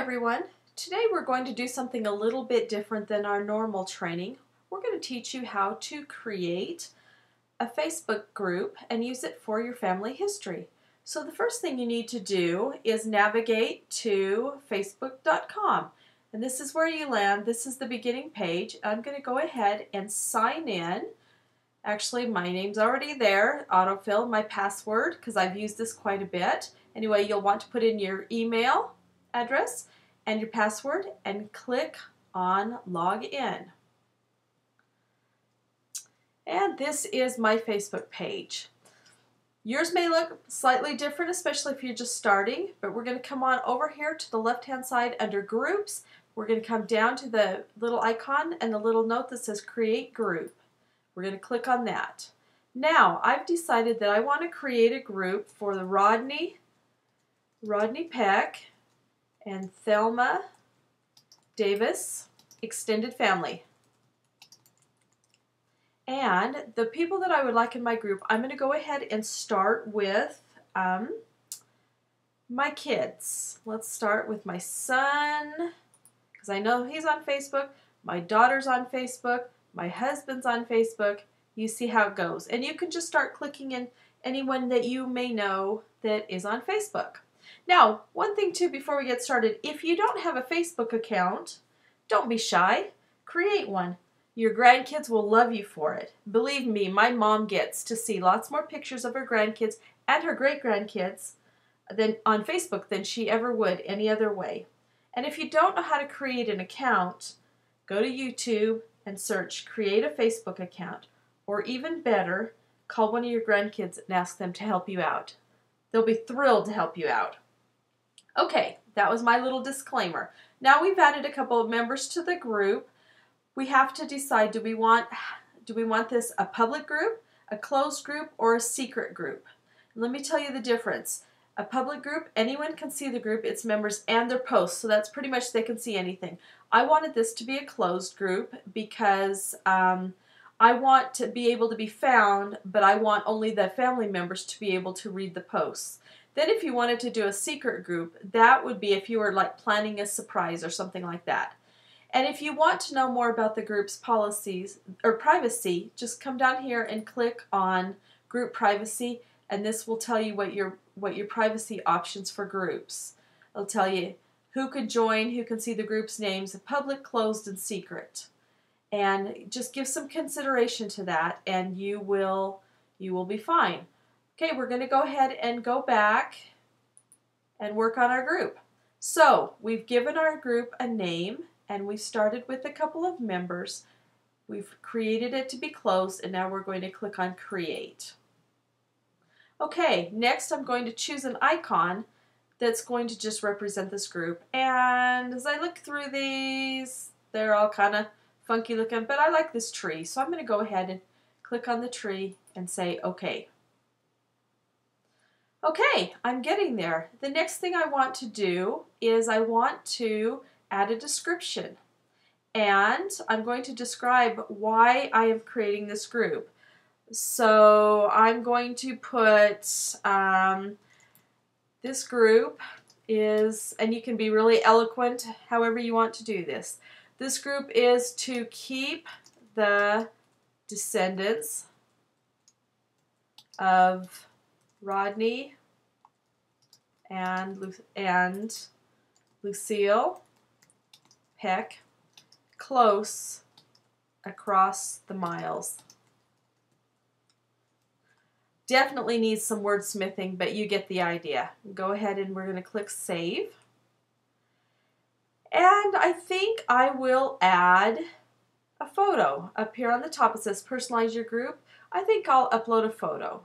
everyone. Today we're going to do something a little bit different than our normal training. We're going to teach you how to create a Facebook group and use it for your family history. So the first thing you need to do is navigate to facebook.com, and this is where you land. This is the beginning page. I'm going to go ahead and sign in. Actually, my name's already there. Autofill my password because I've used this quite a bit. Anyway, you'll want to put in your email address and your password and click on log in. And this is my Facebook page. Yours may look slightly different, especially if you're just starting, but we're going to come on over here to the left hand side under groups. We're going to come down to the little icon and the little note that says create group. We're going to click on that. Now I've decided that I want to create a group for the Rodney Peck and Thelma Davis extended family. And the people that I would like in my group, I'm going to go ahead and start with my kids. Let's start with my son, because I know he's on Facebook. My daughter's on Facebook. My husband's on Facebook. You see how it goes. And you can just start clicking in anyone that you may know that is on Facebook. Now, one thing too before we get started, if you don't have a Facebook account, don't be shy. Create one. Your grandkids will love you for it. Believe me, my mom gets to see lots more pictures of her grandkids and her great-grandkids on Facebook than she ever would any other way. And if you don't know how to create an account, go to YouTube and search create a Facebook account. Or even better, call one of your grandkids and ask them to help you out. They'll be thrilled to help you out. Okay, that was my little disclaimer. Now we've added a couple of members to the group. We have to decide, do we want this a public group, a closed group, or a secret group? Let me tell you the difference. A public group, anyone can see the group, its members, and their posts, so that's pretty much they can see anything. I wanted this to be a closed group because I want to be able to be found, but I want only the family members to be able to read the posts. Then if you wanted to do a secret group, that would be if you were like planning a surprise or something like that. And if you want to know more about the group's policies or privacy, just come down here and click on group privacy, and this will tell you what your privacy options for groups. It'll tell you who can join, who can see the group's names, public, closed, and secret. And just give some consideration to that, and you will be fine. Okay, we're going to go ahead and go back and work on our group. So we've given our group a name, and we started with a couple of members. We've created it to be closed, and now we're going to click on create. Okay, next I'm going to choose an icon that's going to just represent this group. And as I look through these, they're all kind of funky looking, but I like this tree. So I'm going to go ahead and click on the tree and say OK. Okay, I'm getting there. The next thing I want to do is I want to add a description. And I'm going to describe why I am creating this group. So I'm going to put this group is, and you can be really eloquent however you want to do this. This group is to keep the descendants of Rodney and Lucille Peck close across the miles. Definitely needs some wordsmithing, but you get the idea. Go ahead and we're going to click save. And I think I will add a photo. Up here on the top it says personalize your group. I think I'll upload a photo.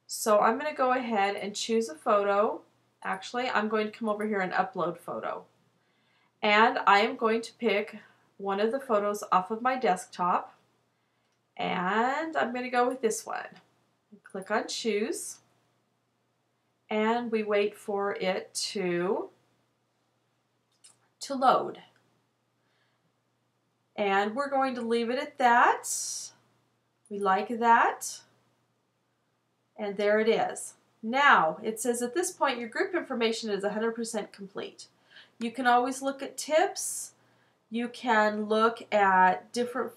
So I'm going to go ahead and choose a photo. Actually, I'm going to come over here and upload photo. And I am going to pick one of the photos off of my desktop. And I'm going to go with this one. Click on choose. And we wait for it to load. And we're going to leave it at that. We like that. And there it is. Now, it says at this point your group information is 100% complete. You can always look at tips. You can look at different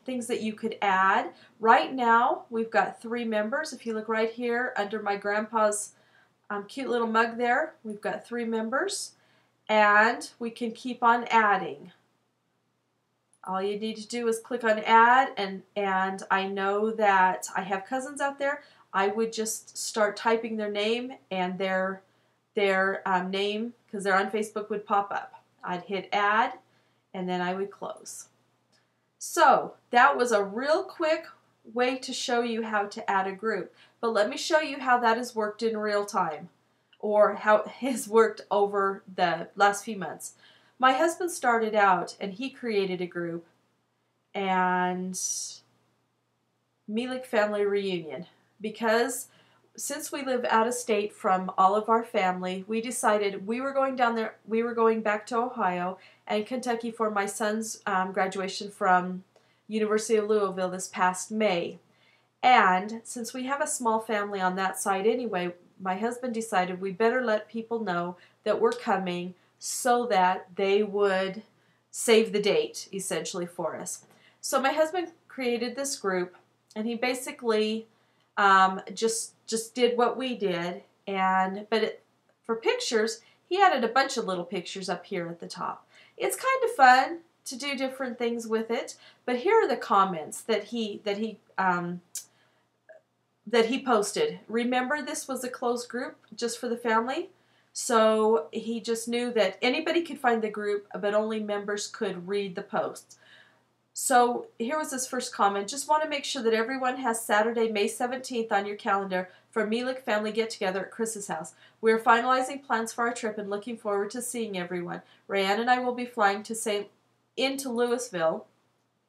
things that you could add. Right now, we've got 3 members. If you look right here under my grandpa's cute little mug there, we've got 3 members. And we can keep on adding. All you need to do is click on add, and I know that I have cousins out there. I would just start typing their name, and their name, because they're on Facebook, would pop up. I'd hit add, and then I would close. So that was a real quick way to show you how to add a group. But let me show you how that has worked in real time, or how it has worked over the last few months. My husband started out and he created a group, and Melick Family Reunion, because since we live out of state from all of our family, we decided we were going down there, we were going back to Ohio and Kentucky for my son's graduation from University of Louisville this past May. And since we have a small family on that side anyway, my husband decided we better let people know that we're coming so that they would save the date, essentially, for us. So my husband created this group, and he basically just did what we did. For pictures, he added a bunch of little pictures up here at the top. It's kind of fun to do different things with it, but here are the comments that he posted. Remember, this was a closed group just for the family, so he just knew that anybody could find the group, but only members could read the posts. So here was his first comment. Just want to make sure that everyone has Saturday, May 17th on your calendar for Melick Family Get-Together at Chris's house. We are finalizing plans for our trip and looking forward to seeing everyone. Rayanne and I will be flying into Louisville,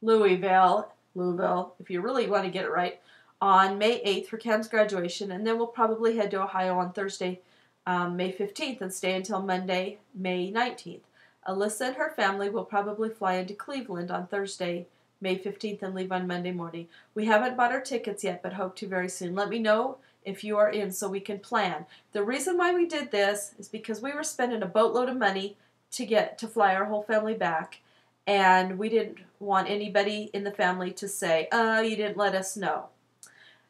if you really want to get it right, on May 8th for Cam's graduation, and then we'll probably head to Ohio on Thursday, May 15th, and stay until Monday, May 19th. Alyssa and her family will probably fly into Cleveland on Thursday, May 15th, and leave on Monday morning. We haven't bought our tickets yet, but hope to very soon. Let me know if you are in so we can plan. The reason why we did this is because we were spending a boatload of money to fly our whole family back, and we didn't want anybody in the family to say, you didn't let us know.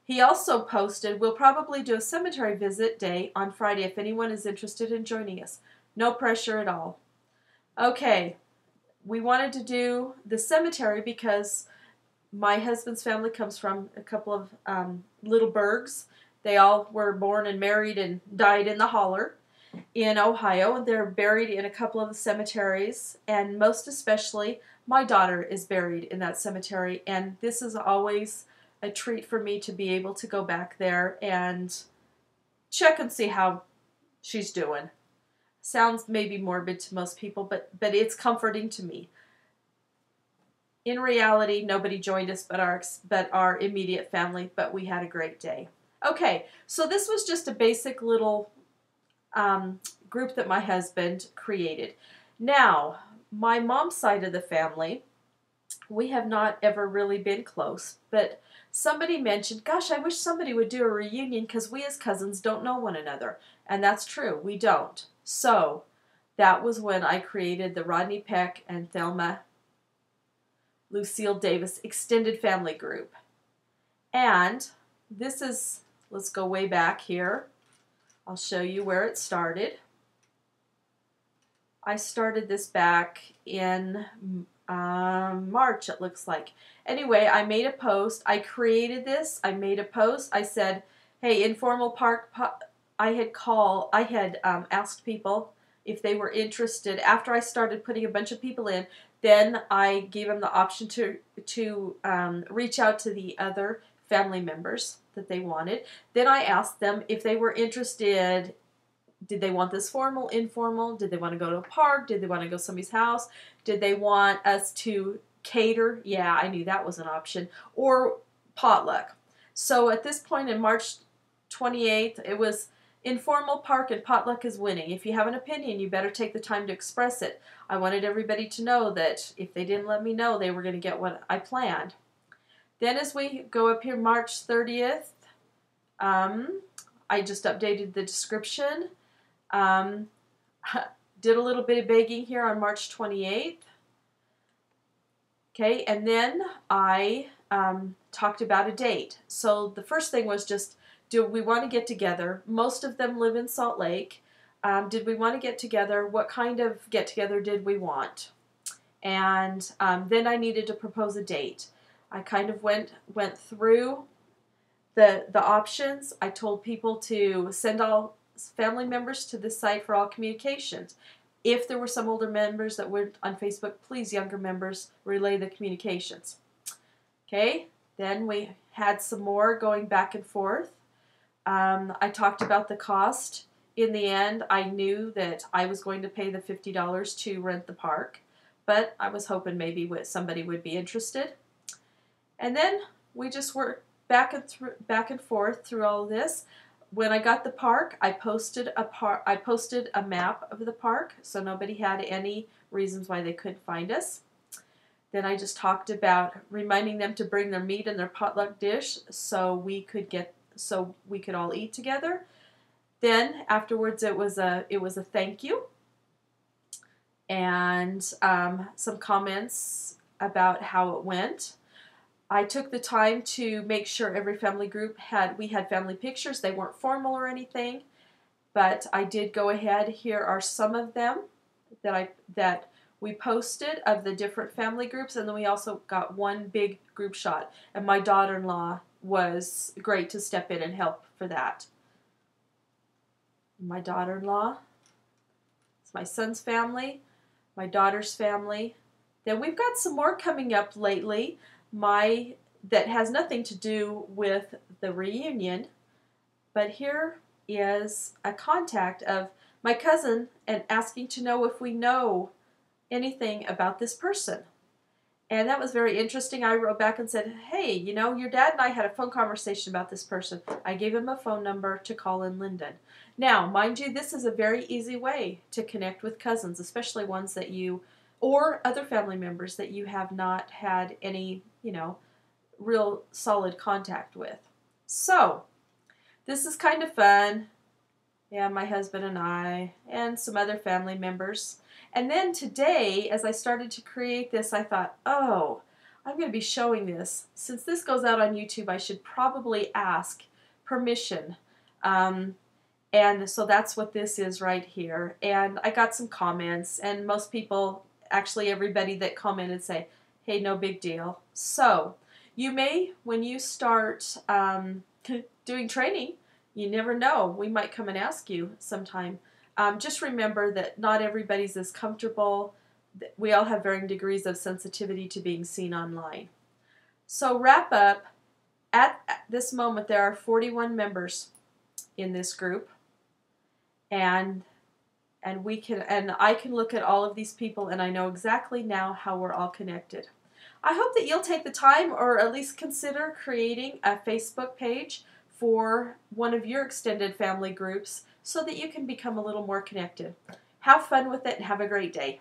He also posted, we'll probably do a cemetery visit day on Friday if anyone is interested in joining us. No pressure at all. Okay, we wanted to do the cemetery because my husband's family comes from a couple of little burgs. They all were born and married and died in the holler in Ohio, and they're buried in a couple of the cemeteries, and most especially my daughter is buried in that cemetery, and this is always a treat for me to be able to go back there and check and see how she's doing. Sounds maybe morbid to most people, but it's comforting to me. In reality, nobody joined us but our immediate family, but we had a great day. Okay, so this was just a basic little group that my husband created. Now, my mom's side of the family, we have not ever really been close, but somebody mentioned, gosh, I wish somebody would do a reunion because we as cousins don't know one another. And that's true, we don't. So that was when I created the Rodney Peck and Thelma Lucille Davis extended family group. And this is, let's go way back here. I'll show you where it started. I started this back in March, it looks like. Anyway, I made a post. I created this. I made a post. I said, hey, informal park. I had asked people if they were interested. After I started putting a bunch of people in, then I gave them the option to reach out to the other family members that they wanted. Then I asked them if they were interested. Did they want this formal, informal? Did they want to go to a park? Did they want to go to somebody's house? Did they want us to cater? Yeah, I knew that was an option. Or potluck. So at this point in March 28th, it was informal, park, and potluck is winning. If you have an opinion, you better take the time to express it. I wanted everybody to know that if they didn't let me know, they were going to get what I planned. Then as we go up here, March 30th, I just updated the description. did a little bit of begging here on March 28th. Okay, and then I talked about a date. So the first thing was just, do we want to get together? Most of them live in Salt Lake. Did we want to get together? What kind of get together did we want? And then I needed to propose a date. I kind of went through the options. I told people to send all family members to this site for all communications. If there were some older members that weren't on Facebook, please, younger members, relay the communications. Okay, then we had some more going back and forth. I talked about the cost. In the end, I knew that I was going to pay the $50 to rent the park, but I was hoping maybe somebody would be interested. And then we just worked back and forth through all of this. When I got the park, I posted a map of the park, so nobody had any reasons why they couldn't find us. Then I just talked about reminding them to bring their meat and their potluck dish so we could all eat together. Then afterwards, it was a thank you and some comments about how it went. I took the time to make sure every family group had family pictures. They weren't formal or anything, but I did go ahead. Here are some of them that we posted of the different family groups, and then we also got one big group shot. And my daughter-in-law was great to step in and help for that. My daughter-in-law, it's my son's family, my daughter's family. Then we've got some more coming up lately. That has nothing to do with the reunion, but here is a contact of my cousin and asking to know if we know anything about this person. And that was very interesting. I wrote back and said, hey, you know, your dad and I had a phone conversation about this person. I gave him a phone number to call in Linden. Now, mind you, this is a very easy way to connect with cousins, especially ones that you, or other family members that you have not had any, you know, real solid contact with. So, this is kind of fun. Yeah, my husband and I, and some other family members. And then today, as I started to create this, I thought, oh, I'm going to be showing this. Since this goes out on YouTube, I should probably ask permission. And so that's what this is right here. And I got some comments, and most people, actually everybody that commented, say, hey, no big deal. So you may, when you start doing training, you never know. We might come and ask you sometime. Just remember that not everybody's as comfortable. We all have varying degrees of sensitivity to being seen online. So wrap up. At this moment, there are 41 members in this group, and I can look at all of these people, and I know exactly now how we're all connected. I hope that you'll take the time, or at least consider creating a Facebook page for one of your extended family groups so that you can become a little more connected. Have fun with it and have a great day.